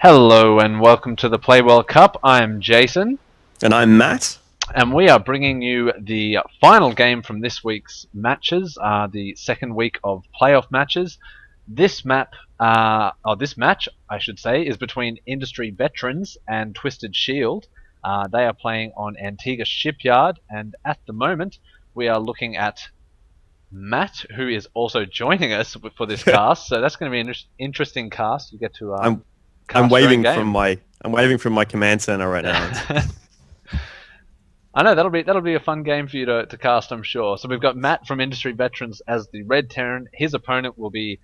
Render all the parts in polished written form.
Hello and welcome to the Play World Cup. I'm Jason, And I'm Matt. and we are bringing you the final game from this week's matches, the second week of playoff matches. This this match, I should say, is between Industry Veterans and Twisted Shield. They are playing on Antiga Shipyard, and at the moment, we are looking at Matt, who is also joining us for this cast. So that's going to be an interesting cast. You get to I'm I'm cast your own waving game. from my command center right now. I know that'll be a fun game for you to cast, I'm sure. So we've got Matt from Industry Veterans as the Red Terran. His opponent will be,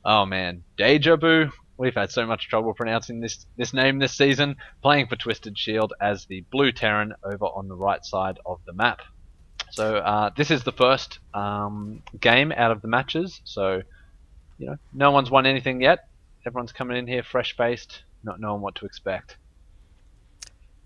oh man, Daijoubu. We've had so much trouble pronouncing this name this season. Playing for Twisted Shield as the Blue Terran over on the right side of the map. So this is the first game out of the matches. So no one's won anything yet. Everyone's coming in here fresh-faced, not knowing what to expect.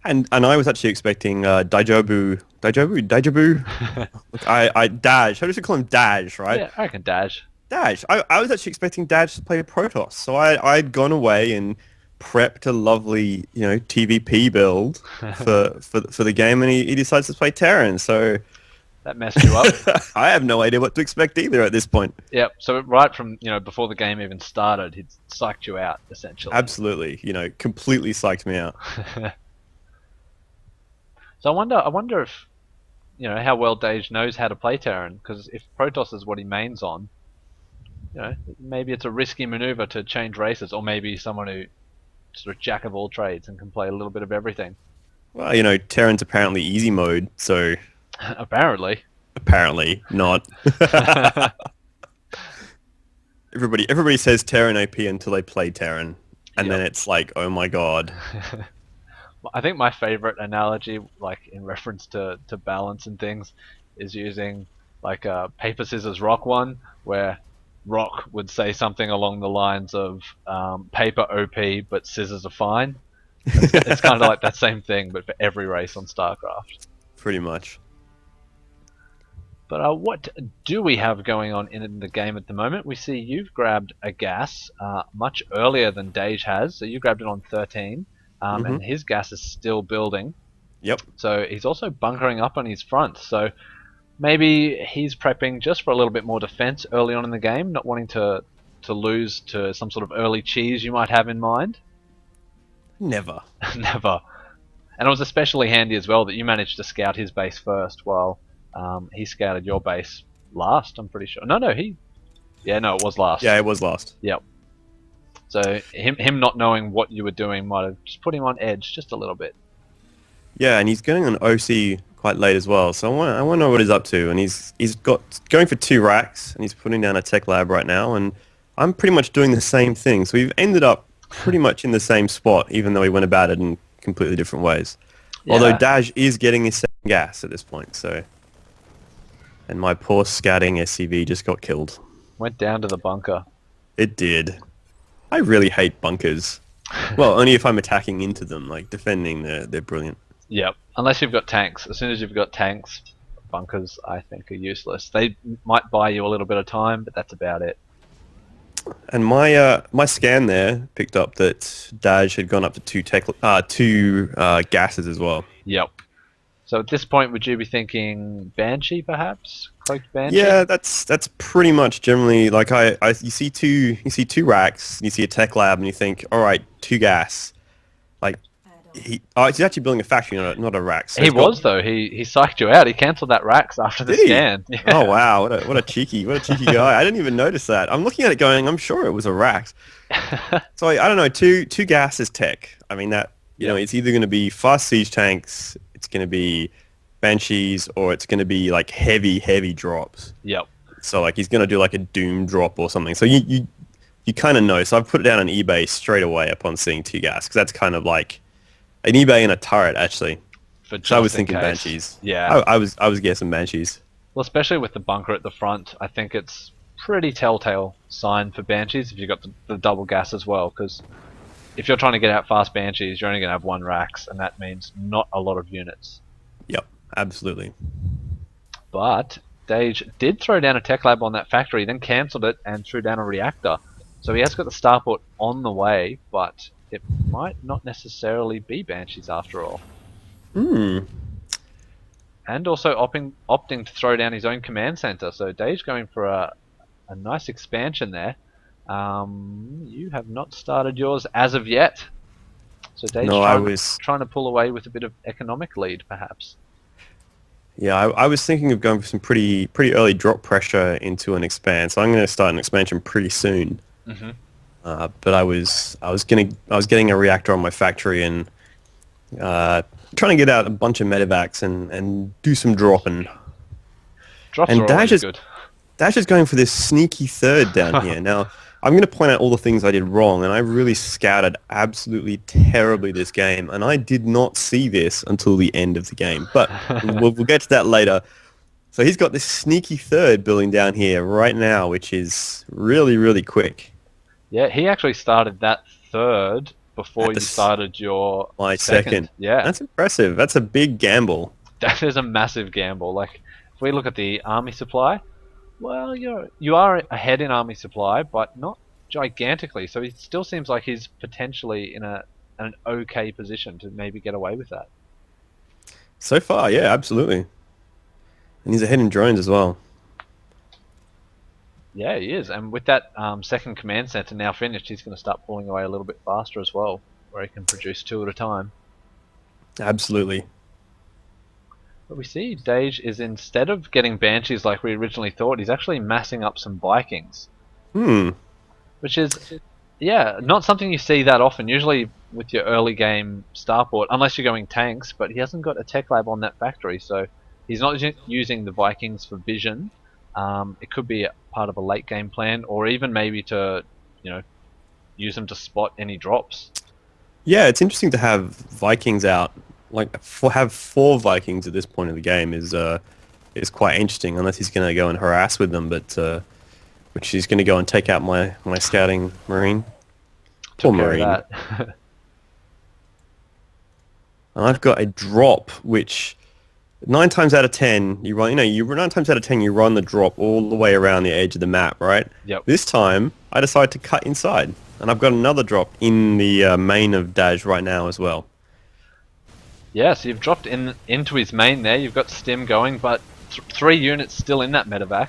And I was actually expecting Daijoubu. Look, I Daj. How do you call him Daj, right? Yeah, I reckon Daj. Daj. I was actually expecting Daj to play Protoss, so I'd gone away and prepped a lovely TVP build for the game, and he decides to play Terran. So That messed you up. I have no idea what to expect either at this point. Yep. So right from before the game even started, he'd psyched you out essentially. Absolutely, completely psyched me out. So I wonder if how well Dage knows how to play Terran, because if Protoss is what he mains on, maybe it's a risky maneuver to change races, or maybe someone who sort of jack of all trades and can play a little bit of everything. Well, Terran's apparently easy mode, so Apparently. apparently not. Everybody says Terran OP until they play Terran, and then it's like, oh my god. I think my favorite analogy, like in reference to balance and things, is using like a paper scissors rock one, where rock would say something along the lines of paper OP but scissors are fine. It's kind of like that same thing, but for every race on StarCraft. Pretty much. But what do we have going on in the game at the moment? We see you've grabbed a gas much earlier than Dage has, so you grabbed it on 13. And his gas is still building. Yep. So he's also bunkering up on his front. So maybe he's prepping just for a little bit more defense early on in the game, not wanting to lose to some sort of early cheese you might have in mind. Never. Never. And it was especially handy as well that you managed to scout his base first while he scouted your base last, I'm pretty sure. No, it was last. Yeah, it was last. Yep. So him not knowing what you were doing might have just put him on edge just a little bit. Yeah, and he's going on OC quite late as well, so I want to know what he's up to. And he's going for 2 racks, and he's putting down a tech lab right now, and I'm pretty much doing the same thing. So we've ended up pretty much in the same spot, even though we went about it in completely different ways. Yeah. Although Daj is getting his second gas at this point, so... And my poor scouting SCV just got killed. Went down to the bunker. It did. I really hate bunkers. Well, only if I'm attacking into them. Like, defending, they're brilliant. Yep. Unless you've got tanks. As soon as you've got tanks, bunkers, I think, are useless. They might buy you a little bit of time, but that's about it. And my scan there picked up that Daj had gone up to two gases as well. Yep. So at this point, would you be thinking Banshee, perhaps? Cloaked Banshee? Yeah, that's pretty much generally like you see two racks, you see a tech lab, and you think, all right, 2 gas. Like he's actually building a factory, not a rack. So he psyched you out. He cancelled that racks after the scan. Yeah. Oh wow, what a cheeky guy. I didn't even notice that. I'm looking at it going, I'm sure it was a rack. So I don't know, two gas is tech. I mean that it's either going to be fast siege tanks. It's going to be Banshees, or it's going to be like heavy drops. Yep. So like he's going to do like a Doom drop or something. So you kind of know. So I've put it down on eBay straight away upon seeing 2 gas, because that's kind of like an eBay and a turret actually. So I was thinking Banshees. Yeah. I was guessing Banshees. Well, especially with the bunker at the front, I think it's pretty telltale sign for Banshees if you've got the double gas as well, because if you're trying to get out fast Banshees, you're only going to have 1 racks, and that means not a lot of units. Yep, absolutely. But Dage did throw down a tech lab on that factory, then cancelled it and threw down a reactor. So he has got the starport on the way, but it might not necessarily be Banshees after all. Hmm. And also opting to throw down his own command center. So Dave's going for a nice expansion there. You have not started yours as of yet. So Dave's No, I was. trying to pull away with a bit of economic lead, perhaps. Yeah, I was thinking of going for some pretty early drop pressure into an expand. So I'm going to start an expansion pretty soon. Hmm. But I was getting a reactor on my factory and trying to get out a bunch of medevacs and do some dropping. Drops And are always good. Dash is going for this sneaky third down here. Now, I'm going to point out all the things I did wrong, and I really scouted absolutely terribly this game, and I did not see this until the end of the game. But we'll get to that later. So he's got this sneaky third building down here right now, which is really, really quick. Yeah, he actually started that third before At you started your my second. second. Yeah, That's impressive. That's a big gamble. that is a massive gamble. Like, if we look at the army supply, well, you are ahead in army supply, but not gigantically. So it still seems like he's potentially in an okay position to maybe get away with that. So far, yeah, absolutely. And he's ahead in drones as well. Yeah, he is. And with that second command center now finished, he's going to start pulling away a little bit faster as well, where he can produce two at a time. Absolutely. But we see Dage is, instead of getting Banshees like we originally thought, he's actually massing up some Vikings. Hmm. Which is, yeah, not something you see that often. Usually with your early game starport, unless you're going tanks, but he hasn't got a tech lab on that factory, so he's not using the Vikings for vision. It could be a part of a late game plan, or even maybe to, use them to spot any drops. Yeah, it's interesting to have Vikings out. Like, have four Vikings at this point of the game is quite interesting, unless he's going to go and harass with them, but which he's going to go and take out my scouting Marine. Poor Took care of Marine. that. And I've got a drop, which 9 times out of 10, you run, 9 times out of 10, you run the drop all the way around the edge of the map, right? Yep. This time, I decided to cut inside, and I've got another drop in the main of Daj right now as well. Yeah, so you've dropped into his main there. You've got Stim going, but 3 units still in that medevac.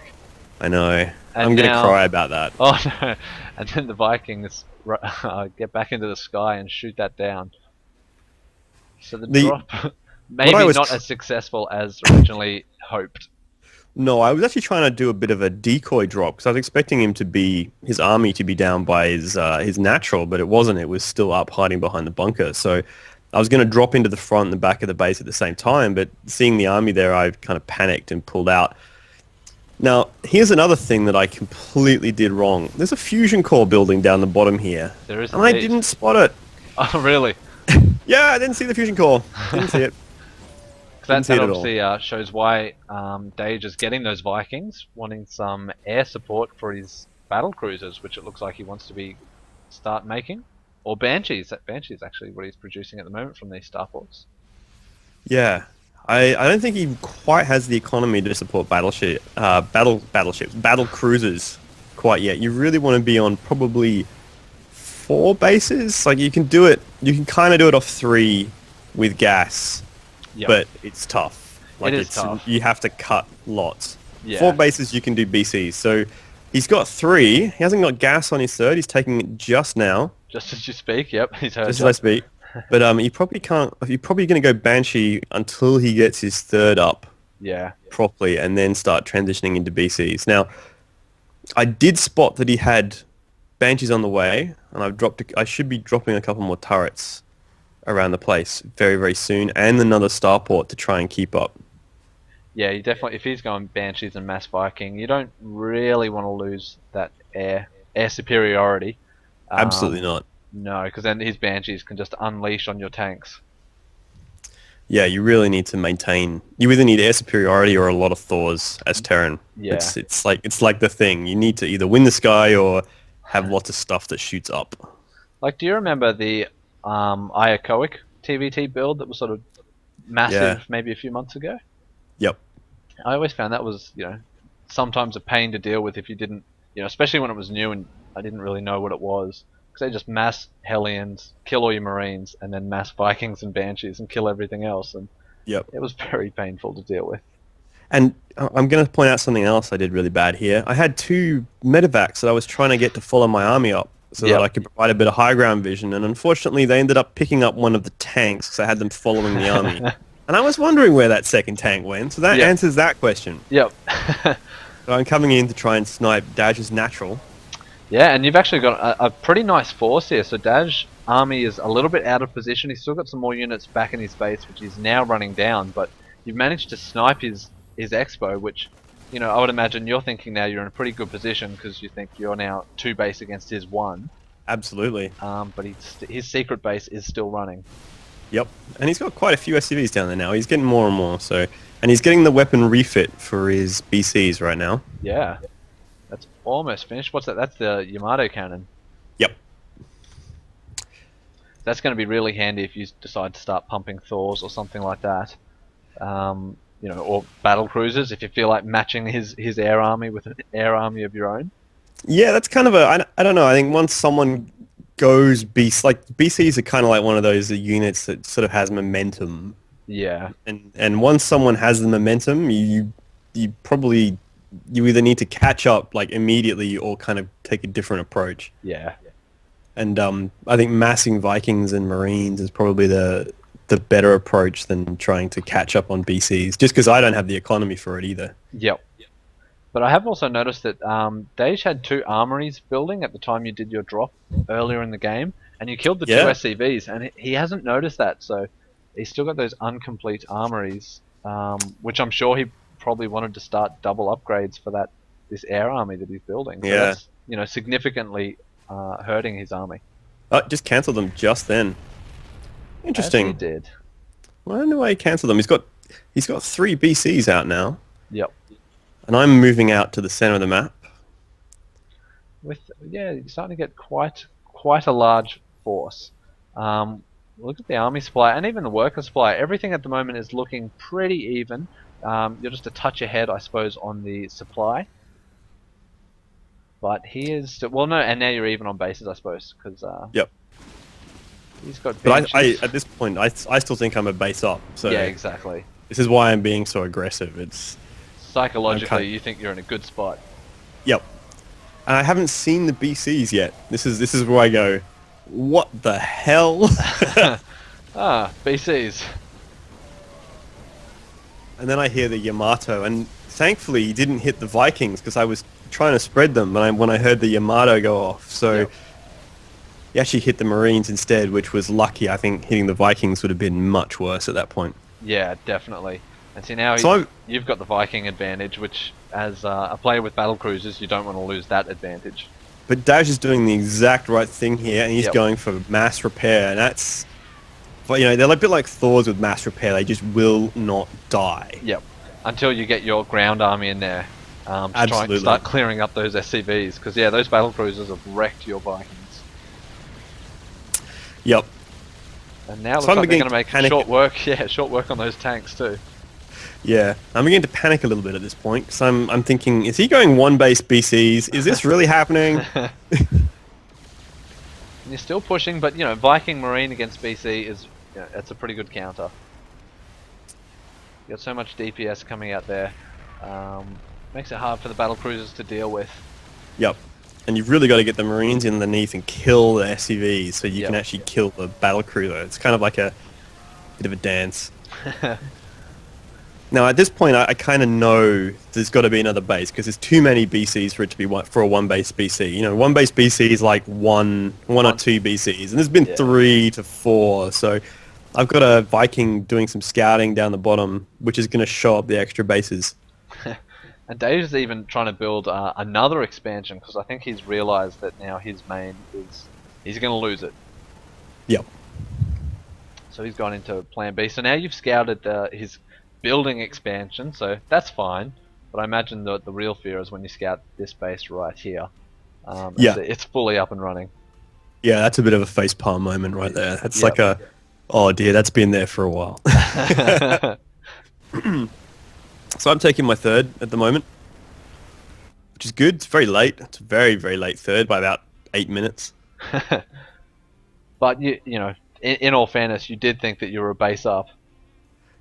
I know. And I'm going to now- cry about that. Oh no! And then the Vikings get back into the sky and shoot that down. So the drop maybe was not as successful as originally hoped. No, I was actually trying to do a bit of a decoy drop because I was expecting his army to be down by his natural, but it wasn't. It was still up hiding behind the bunker. So I was going to drop into the front and the back of the base at the same time, but seeing the army there, I kind of panicked and pulled out. Now, here's another thing that I completely did wrong. There's a fusion core building down the bottom here. There is and I indeed. didn't spot it. Oh really? Yeah, I didn't see the fusion core. Didn't see it. That see it at all. obviously shows why Dage is getting those Vikings, wanting some air support for his battle cruisers, which it looks like he wants to start making. Or Banshees. Banshees actually what he's producing at the moment from these starports. Yeah. I don't think he quite has the economy to support battle cruisers quite yet. You really want to be on probably 4 bases. Like you can kind of do it off 3 with gas, Yep. but it's tough. Like It is tough. You have to cut lots. Yeah. 4 bases you can do BCs. So he's got 3. He hasn't got gas on his third. He's taking it just now. Just as you speak, yep, he's heard Just you. as I speak. But he probably can't. You're probably going to go Banshee until he gets his third up Yeah. properly, and then start transitioning into BCs. Now, I did spot that he had Banshees on the way, and I should be dropping a couple more turrets around the place very, very soon, and another starport to try and keep up. Yeah, you definitely. If he's going Banshees and Mass Viking, you don't really want to lose that air superiority. Absolutely not. No, because then his Banshees can just unleash on your tanks. Yeah, you really need to maintain. You either need air superiority or a lot of Thors as Terran. Yeah. It's like the thing. You need to either win the sky or have lots of stuff that shoots up. Like, do you remember the Iacoic TVT build that was sort of massive Yeah. maybe a few months ago? Yep. I always found that was, sometimes a pain to deal with if you didn't, especially when it was new and I didn't really know what it was. Because Because they just mass Hellions, kill all your Marines, and then mass Vikings and Banshees and kill everything else. And Yep. it was very painful to deal with. And I'm going to point out something else I did really bad here. I had 2 medevacs that I was trying to get to follow my army up so Yep. that I could provide a bit of high ground vision. And unfortunately, they ended up picking up one of the tanks because I had them following the army. And I was wondering where that second tank went. So that Yep. answers that question. Yep. So I'm coming in to try and snipe Daj's natural. Yeah, and you've actually got a pretty nice force here. So Daj army is a little bit out of position. He's still got some more units back in his base, which he's now running down. But you've managed to snipe his expo, which, you know, I would imagine you're thinking now you're in a pretty good position because you think you're now 2 base against his 1. Absolutely. But his secret base is still running. Yep. And he's got quite a few SCVs down there now. He's getting more and more. And he's getting the weapon refit for his BCs right now. Yeah. That's almost finished. What's that? That's the Yamato cannon. Yep. That's going to be really handy if you decide to start pumping Thors or something like that. You know, or battle cruisers if you feel like matching his air army with an air army of your own. Yeah, that's kind of I don't know. I think once someone goes BCs are kind of like one of those units that sort of has momentum. Yeah. And once someone has the momentum, you either need to catch up like immediately or kind of take a different approach. Yeah. And I think massing Vikings and Marines is probably the better approach than trying to catch up on BCs, just because I don't have the economy for it either. Yep. But I have also noticed that Daesh had 2 armories building at the time you did your drop earlier in the game, and you killed the 2 SCVs, and he hasn't noticed that, so he's still got those incomplete armories, which I'm sure he probably wanted to start double upgrades for this air army that he's building. So that's, you know, significantly hurting his army. Oh, just cancelled them just then. Interesting. As he did. Well, I don't know why he cancelled them. He's got 3 BCs out now. Yep. And I'm moving out to the center of the map. You're starting to get quite a large force. Look at the army supply and even the worker supply. Everything at the moment is looking pretty even. You're just a touch ahead, I suppose, on the supply. But he is well, no, and now you're even on bases, I suppose, because yep. He's got. But I at this point, I still think I'm a base up. So yeah, exactly. This is why I'm being so aggressive. It's psychologically, you think you're in a good spot. Yep. And I haven't seen the BCs yet. This is where I go, what the hell? BCs. And then I hear the Yamato, and thankfully he didn't hit the Vikings because I was trying to spread them when I heard the Yamato go off. So yep. He actually hit the Marines instead, which was lucky. I think hitting the Vikings would have been much worse at that point. Yeah, definitely. And see now you've got the Viking advantage, which as a player with battle cruisers, you don't want to lose that advantage. But Dash is doing the exact right thing here, and he's yep. going for mass repair, and that's, well, you know, they're a bit like Thors with mass repair. They just will not die. Yep. Until you get your ground army in there to try and start clearing up those SCVs, because yeah, those battle cruisers have wrecked your Vikings. Yep. And now it looks like they're going to make short work on those tanks too. Yeah, I'm beginning to panic a little bit at this point, because I'm thinking, is he going 1 base BCs? Is this really happening? You're still pushing, but you know, Viking Marine against BC is, you know, it's a pretty good counter. You got so much DPS coming out there, makes it hard for the battle cruisers to deal with. Yep. And you've really got to get the Marines underneath and kill the SCVs so you yep. can actually kill the battle cruiser. It's kind of like a bit of a dance. Now, at this point, I kind of know there's got to be another base because there's too many BCs for it to be for a 1 base BC. You know, 1 base BC is like one or 2 BCs, and there's been 3 to 4. So I've got a Viking doing some scouting down the bottom, which is going to show up the extra bases. And Dave's even trying to build another expansion because I think he's realised that now his main he's going to lose it. Yep. So he's gone into Plan B. So now you've scouted his building expansion, so that's fine. But I imagine the real fear is when you scout this base right here. It's fully up and running. Yeah, that's a bit of a facepalm moment right there. That's like a, oh dear, that's been there for a while. So I'm taking my 3rd at the moment, which is good. It's very late. It's a very, very late 3rd by about 8 minutes. But you know, in all fairness, you did think that you were a base up.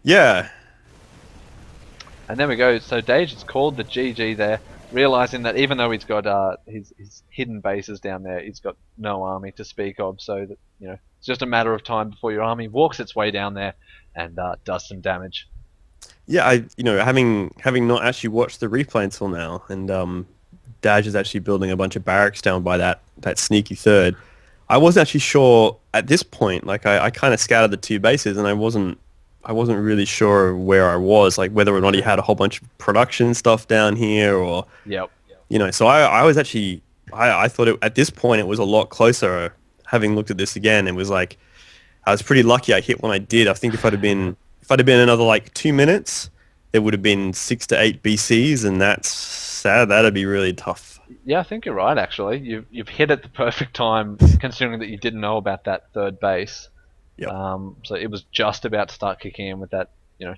Yeah, And there we go. So Dage has called the GG there, realizing that even though he's got his hidden bases down there, he's got no army to speak of. So that it's just a matter of time before your army walks its way down there and does some damage. yeah. Having not actually watched the replay until now, and Daj is actually building a bunch of barracks down by that sneaky third. I wasn't actually sure at this point. Like I kind of scouted the two bases, and I wasn't really sure where I was, like whether or not he had a whole bunch of production stuff down here, or Yep. So I was actually I thought at this point it was a lot closer. Having looked at this again, it was like I was pretty lucky I hit when I did. I think if I'd have been another like 2 minutes, there would have been 6 to 8 BCs, and that's sad. That'd be really tough. Yeah, I think you're right. Actually, you've hit at the perfect time, considering that you didn't know about that third base. Yep. So it was just about to start kicking in with that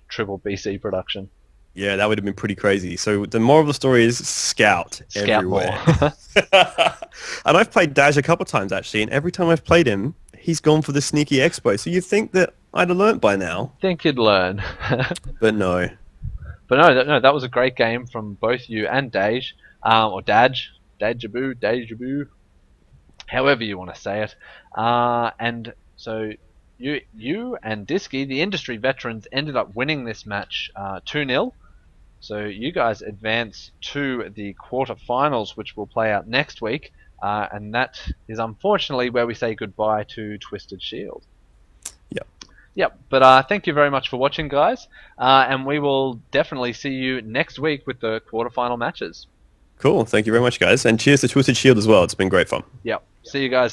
triple BC production. Yeah, that would have been pretty crazy. So the moral of the story is scout everywhere. More. And I've played Dash a couple times actually, and every time I've played him, he's gone for the sneaky expo. So you'd think that I'd have learnt by now, Think you'd learn. but no. But no, that was a great game from both you and Dage, or Daijoubu, however you want to say it. And so you and Disky, the industry veterans, ended up winning this match 2-0. So you guys advance to the quarterfinals, which will play out next week, and that is unfortunately where we say goodbye to Twisted Shield. Yep. Yep, but thank you very much for watching, guys, and we will definitely see you next week with the quarterfinal matches. Cool. Thank you very much, guys, and cheers to Twisted Shield as well. It's been great fun. Yep, see you guys